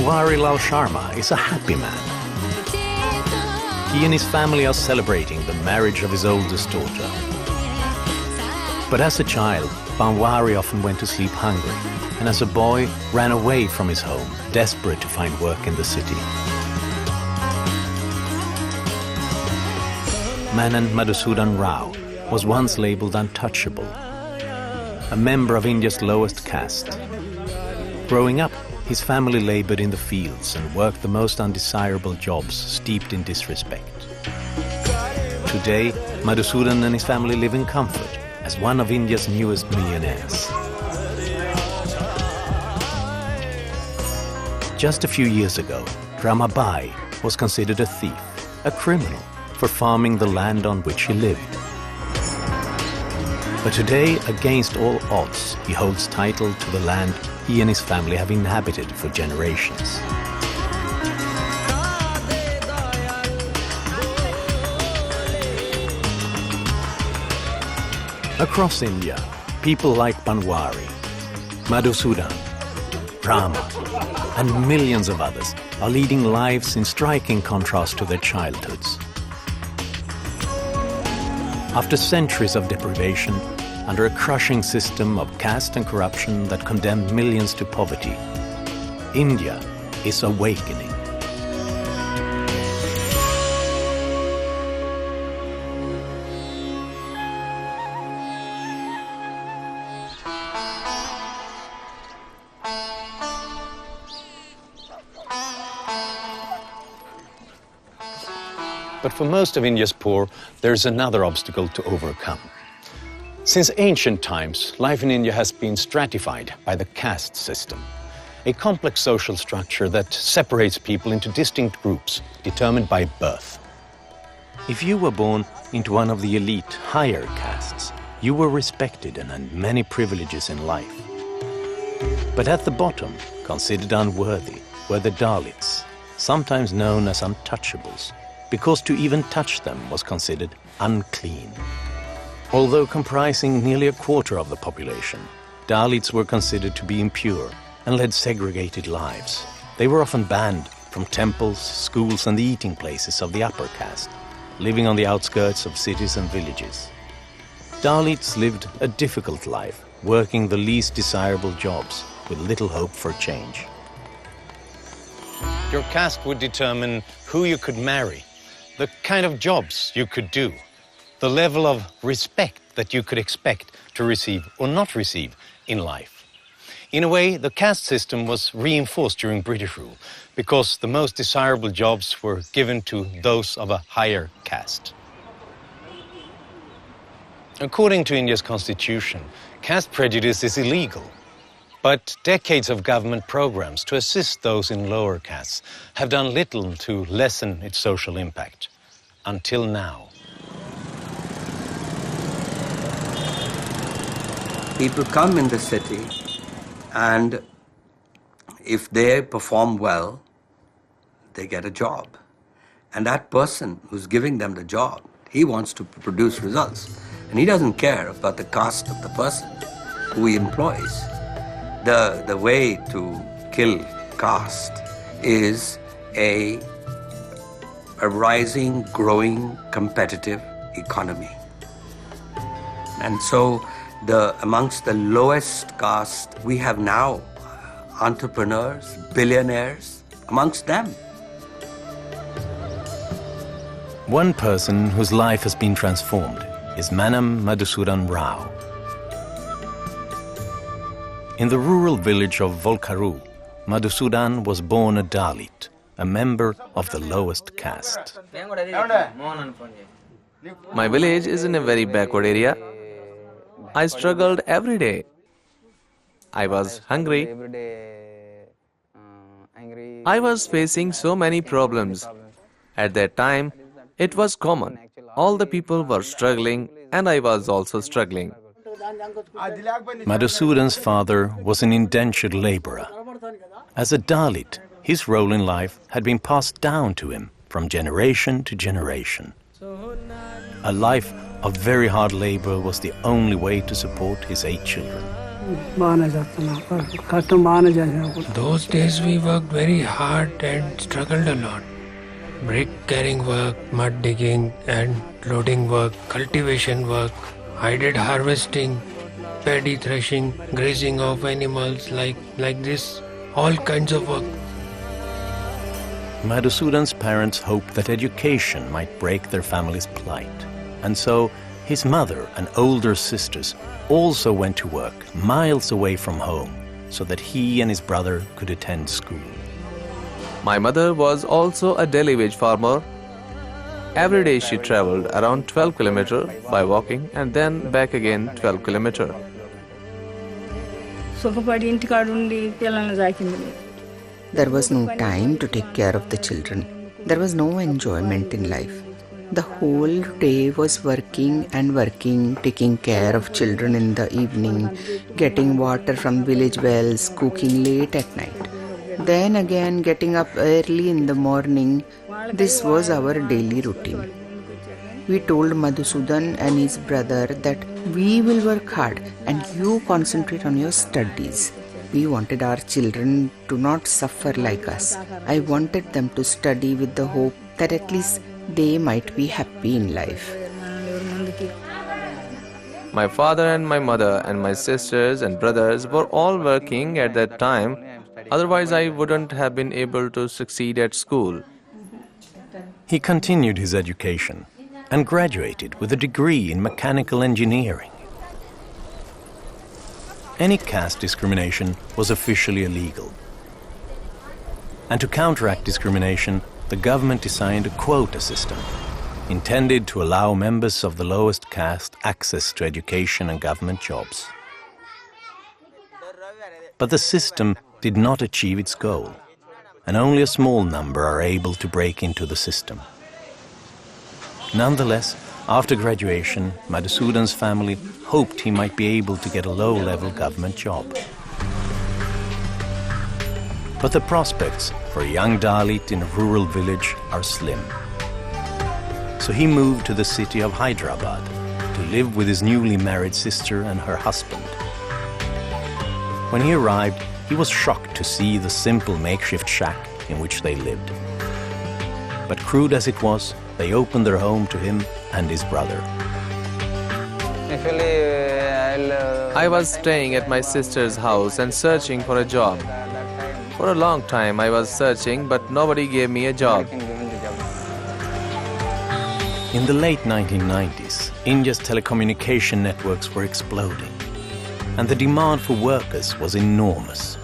Banwari Lal Sharma is a happy man. He and his family are celebrating the marriage of his oldest daughter. But as a child, Banwari often went to sleep hungry, and as a boy ran away from his home, desperate to find work in the city. Manan Madhusudan Rao was once labelled untouchable, a member of India's lowest caste. Growing up, his family laboured in the fields and worked the most undesirable jobs steeped in disrespect. Today, Madhusudan and his family live in comfort as one of India's newest millionaires. Just a few years ago, Ramabai was considered a thief, a criminal, for farming the land on which he lived. But today, against all odds, he holds title to the land he and his family have inhabited for generations. Across India, people like Banwari, Madhusudan, Rama, and millions of others are leading lives in striking contrast to their childhoods. After centuries of deprivation, under a crushing system of caste and corruption that condemned millions to poverty, India is awakening. But for most of India's poor, there's another obstacle to overcome. Since ancient times, life in India has been stratified by the caste system, a complex social structure that separates people into distinct groups determined by birth. If you were born into one of the elite, higher castes, you were respected and had many privileges in life. But at the bottom, considered unworthy, were the Dalits, sometimes known as untouchables, because to even touch them was considered unclean. Although comprising nearly a quarter of the population, Dalits were considered to be impure and led segregated lives. They were often banned from temples, schools, and the eating places of the upper caste, living on the outskirts of cities and villages. Dalits lived a difficult life, working the least desirable jobs with little hope for change. Your caste would determine who you could marry, the kind of jobs you could do, the level of respect that you could expect to receive or not receive in life. In a way, the caste system was reinforced during British rule because the most desirable jobs were given to those of a higher caste. According to India's constitution, caste prejudice is illegal. But decades of government programs to assist those in lower castes have done little to lessen its social impact, until now. People come in the city, and if they perform well, they get a job. And that person who's giving them the job, he wants to produce results. And he doesn't care about the caste of the person who he employs. The way to kill caste is a rising, growing, competitive economy. And so amongst the lowest caste, we have now entrepreneurs, billionaires amongst them. One person whose life has been transformed is Manan Madhusudan Rao. In the rural village of Volkaru, Madhusudan was born a Dalit, a member of the lowest caste. My village is in a very backward area. I struggled every day. I was hungry. I was facing so many problems. At that time, it was common. All the people were struggling, and I was also struggling. Madhusudan's father was an indentured labourer. As a Dalit, his role in life had been passed down to him from generation to generation. A life of very hard labour was the only way to support his 8 children. Those days we worked very hard and struggled a lot. Brick carrying work, mud digging and loading work, cultivation work. I did harvesting, paddy threshing, grazing of animals like this, all kinds of work. Madhusudan's parents hoped that education might break their family's plight. And so his mother and older sisters also went to work miles away from home so that he and his brother could attend school. My mother was also a daily wage farmer. Every day she traveled around 12 kilometers by walking and then back again 12 kilometers. There was no time to take care of the children. There was no enjoyment in life. The whole day was working and working, taking care of children in the evening, getting water from village wells, cooking late at night. Then again getting up early in the morning. This was our daily routine. We told Madhusudan and his brother that we will work hard and you concentrate on your studies. We wanted our children to not suffer like us. I wanted them to study with the hope that at least they might be happy in life. My father and my mother and my sisters and brothers were all working at that time. Otherwise, I wouldn't have been able to succeed at school. He continued his education and graduated with a degree in mechanical engineering. Any caste discrimination was officially illegal. And to counteract discrimination, the government designed a quota system intended to allow members of the lowest caste access to education and government jobs. But the system did not achieve its goal, and only a small number are able to break into the system. Nonetheless, after graduation, Madhusudan's family hoped he might be able to get a low-level government job. But the prospects for a young Dalit in a rural village are slim. So he moved to the city of Hyderabad to live with his newly married sister and her husband. When he arrived, he was shocked to see the simple makeshift shack in which they lived. But crude as it was, they opened their home to him and his brother. I was staying at my sister's house and searching for a job. For a long time I was searching, but nobody gave me a job. In the late 1990s, India's telecommunication networks were exploding, and the demand for workers was enormous.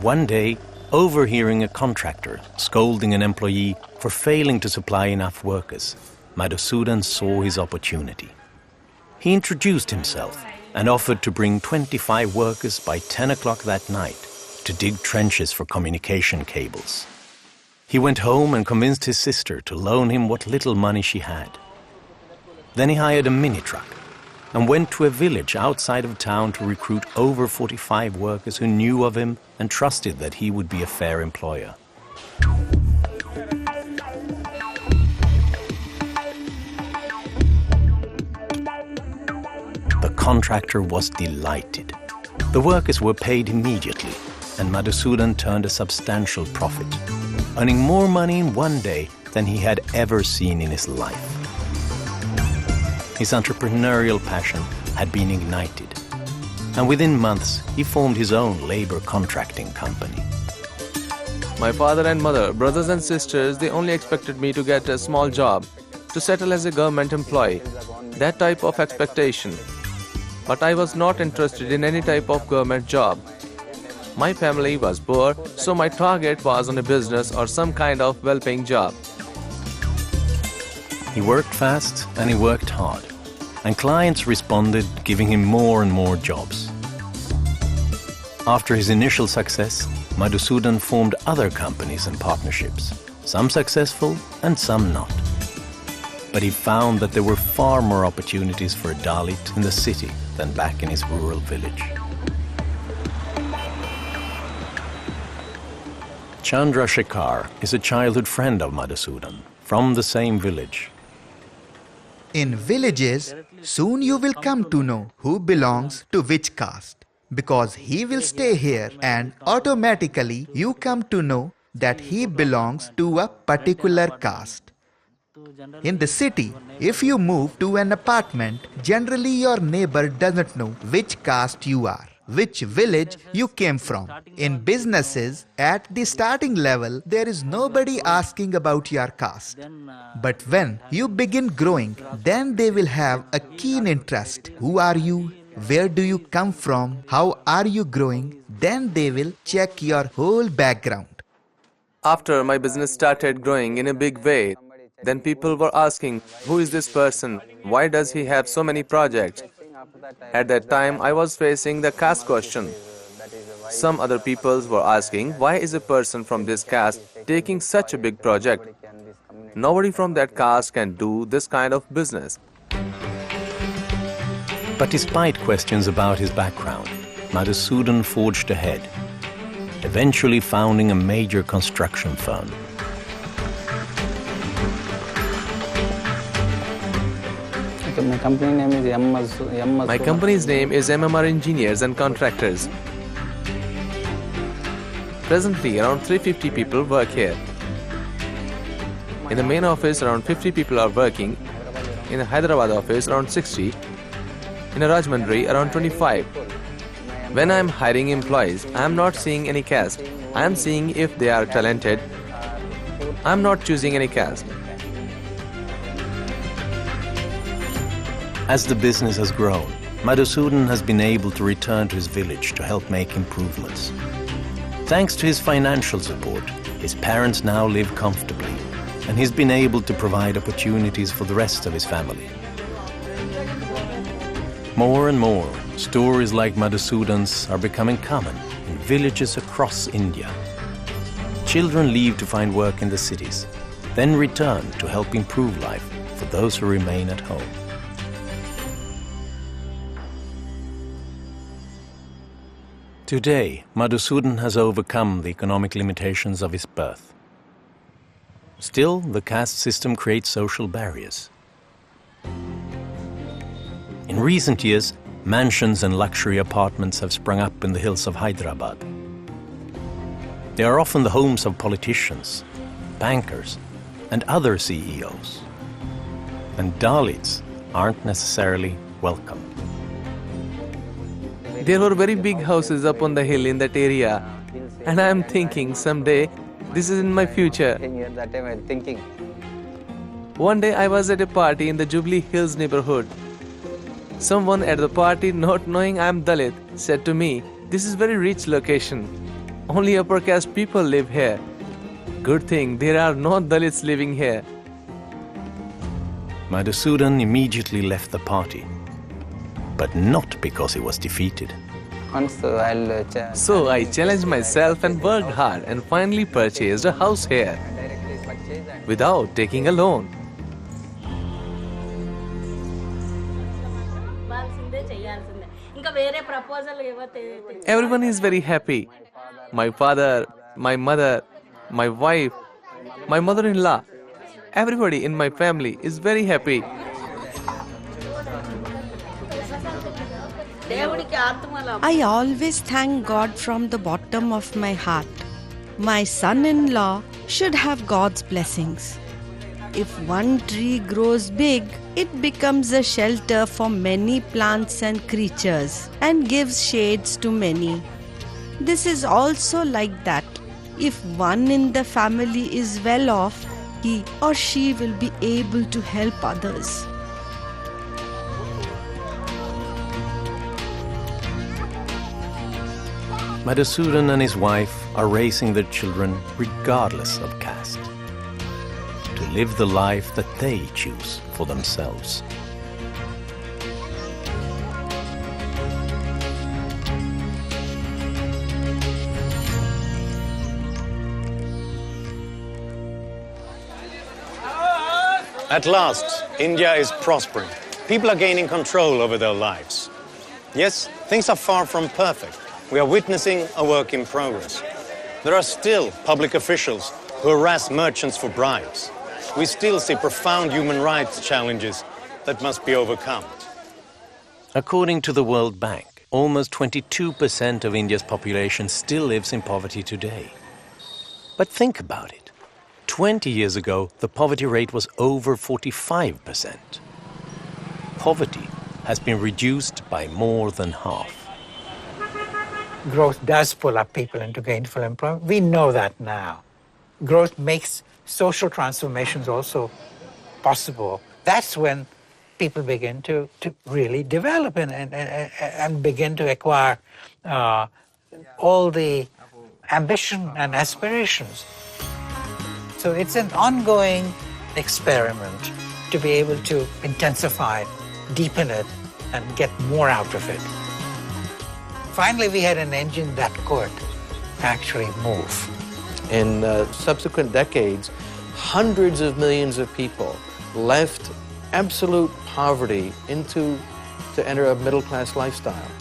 One day, overhearing a contractor scolding an employee for failing to supply enough workers, Madhusudan saw his opportunity. He introduced himself and offered to bring 25 workers by 10 o'clock that night to dig trenches for communication cables. He went home and convinced his sister to loan him what little money she had. Then he hired a mini-truck and went to a village outside of town to recruit over 45 workers who knew of him and trusted that he would be a fair employer. The contractor was delighted. The workers were paid immediately, and Madhusudan turned a substantial profit, earning more money in one day than he had ever seen in his life. His entrepreneurial passion had been ignited, and within months he formed his own labor contracting company. My father and mother, brothers and sisters, they only expected me to get a small job, to settle as a government employee, that type of expectation. But I was not interested in any type of government job. My family was poor, so my target was on a business or some kind of well-paying job. He worked fast and he worked hard, and clients responded, giving him more and more jobs. After his initial success, Madhusudan formed other companies and partnerships, some successful and some not. But he found that there were far more opportunities for a Dalit in the city than back in his rural village. Chandra Shekhar is a childhood friend of Madhusudan from the same village. In villages, soon you will come to know who belongs to which caste, because he will stay here and automatically you come to know that he belongs to a particular caste. In the city, if you move to an apartment, generally your neighbor doesn't know which caste you are, which village you came from. In businesses, at the starting level, there is nobody asking about your caste. But when you begin growing, then they will have a keen interest. Who are you? Where do you come from? How are you growing? Then they will check your whole background. After my business started growing in a big way, then people were asking, who is this person? Why does he have so many projects? At that time, I was facing the caste question. Some other peoples were asking, why is a person from this caste taking such a big project? Nobody from that caste can do this kind of business. But despite questions about his background, Madhusudan forged ahead, eventually founding a major construction firm. My company's name is MMR Engineers and Contractors. Presently, around 350 people work here. In the main office, around 50 people are working. In the Hyderabad office, around 60. In a Rajahmundry, around 25. When I am hiring employees, I am not seeing any caste. I am seeing if they are talented. I am not choosing any caste. As the business has grown, Madhusudan has been able to return to his village to help make improvements. Thanks to his financial support, his parents now live comfortably, and he's been able to provide opportunities for the rest of his family. More and more, stories like Madhusudan's are becoming common in villages across India. Children leave to find work in the cities, then return to help improve life for those who remain at home. Today, Madhusudan has overcome the economic limitations of his birth. Still, the caste system creates social barriers. In recent years, mansions and luxury apartments have sprung up in the hills of Hyderabad. They are often the homes of politicians, bankers, and other CEOs. And Dalits aren't necessarily welcome. There were very big houses up on the hill in that area, and I am thinking someday this is in my future. One day I was at a party in the Jubilee Hills neighborhood. Someone at the party, not knowing I am Dalit, said to me, "This is very rich location. Only upper caste people live here. Good thing there are no Dalits living here." Madhusudan immediately left the party, but not because he was defeated. So I challenged myself and worked hard and finally purchased a house here without taking a loan. Everyone is very happy. My father, my mother, my wife, my mother-in-law, everybody in my family is very happy. I always thank God from the bottom of my heart. My son-in-law should have God's blessings. If one tree grows big, it becomes a shelter for many plants and creatures and gives shades to many. This is also like that. If one in the family is well off, he or she will be able to help others. Madhusudan and his wife are raising their children regardless of caste, to live the life that they choose for themselves. At last, India is prospering. People are gaining control over their lives. Yes, things are far from perfect. We are witnessing a work in progress. There are still public officials who harass merchants for bribes. We still see profound human rights challenges that must be overcome. According to the World Bank, almost 22% of India's population still lives in poverty today. But think about it. 20 years ago, the poverty rate was over 45%. Poverty has been reduced by more than half. Growth does pull up people into gainful employment. We know that now. Growth makes social transformations also possible. That's when people begin to really develop and begin to acquire all the ambition and aspirations. So it's an ongoing experiment to be able to intensify, deepen it, and get more out of it. Finally, we had an engine that could actually move. In subsequent decades, hundreds of millions of people left absolute poverty to enter a middle-class lifestyle.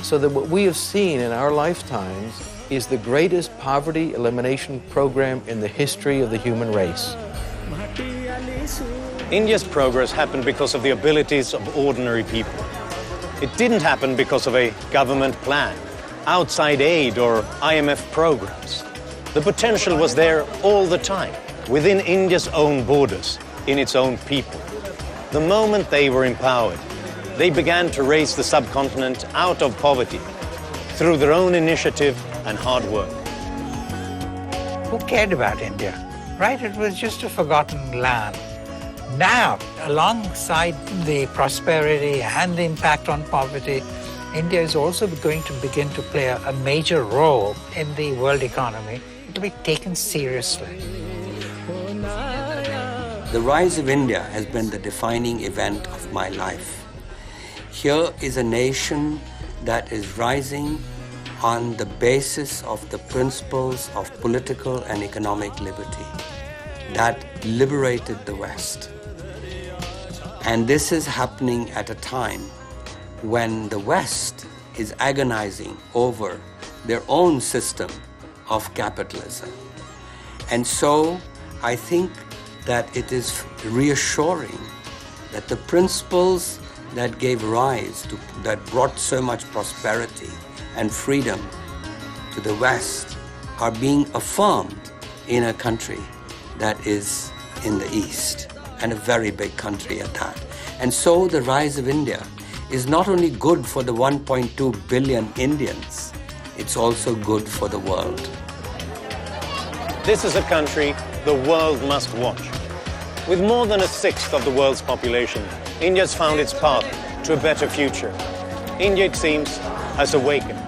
So that what we have seen in our lifetimes is the greatest poverty elimination program in the history of the human race. India's progress happened because of the abilities of ordinary people. It didn't happen because of a government plan, outside aid or IMF programs. The potential was there all the time, within India's own borders, in its own people. The moment they were empowered, they began to raise the subcontinent out of poverty through their own initiative and hard work. Who cared about India, right? It was just a forgotten land. Now, alongside the prosperity and the impact on poverty, India is also going to begin to play a major role in the world economy to be taken seriously. The rise of India has been the defining event of my life. Here is a nation that is rising on the basis of the principles of political and economic liberty that liberated the West. And this is happening at a time when the West is agonizing over their own system of capitalism. And so I think that it is reassuring that the principles that gave rise to, that brought so much prosperity and freedom to the West are being affirmed in a country that is in the East, and a very big country at that. And so the rise of India is not only good for the 1.2 billion Indians, it's also good for the world. This is a country the world must watch. With more than a sixth of the world's population, India's found its path to a better future. India, it seems, has awakened.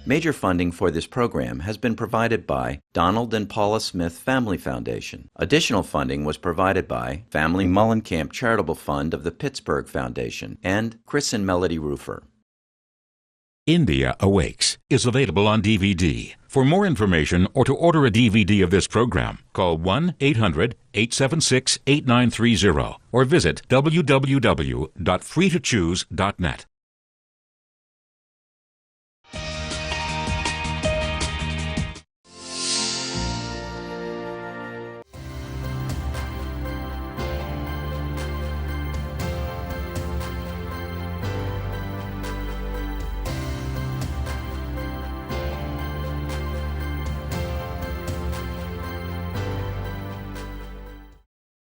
Major funding for this program has been provided by Donald and Paula Smith Family Foundation. Additional funding was provided by Family Mullenkamp Charitable Fund of the Pittsburgh Foundation and Chris and Melody Roofer. India Awakes is available on DVD. For more information or to order a DVD of this program, call 1-800-876-8930 or visit www.freetochoose.net.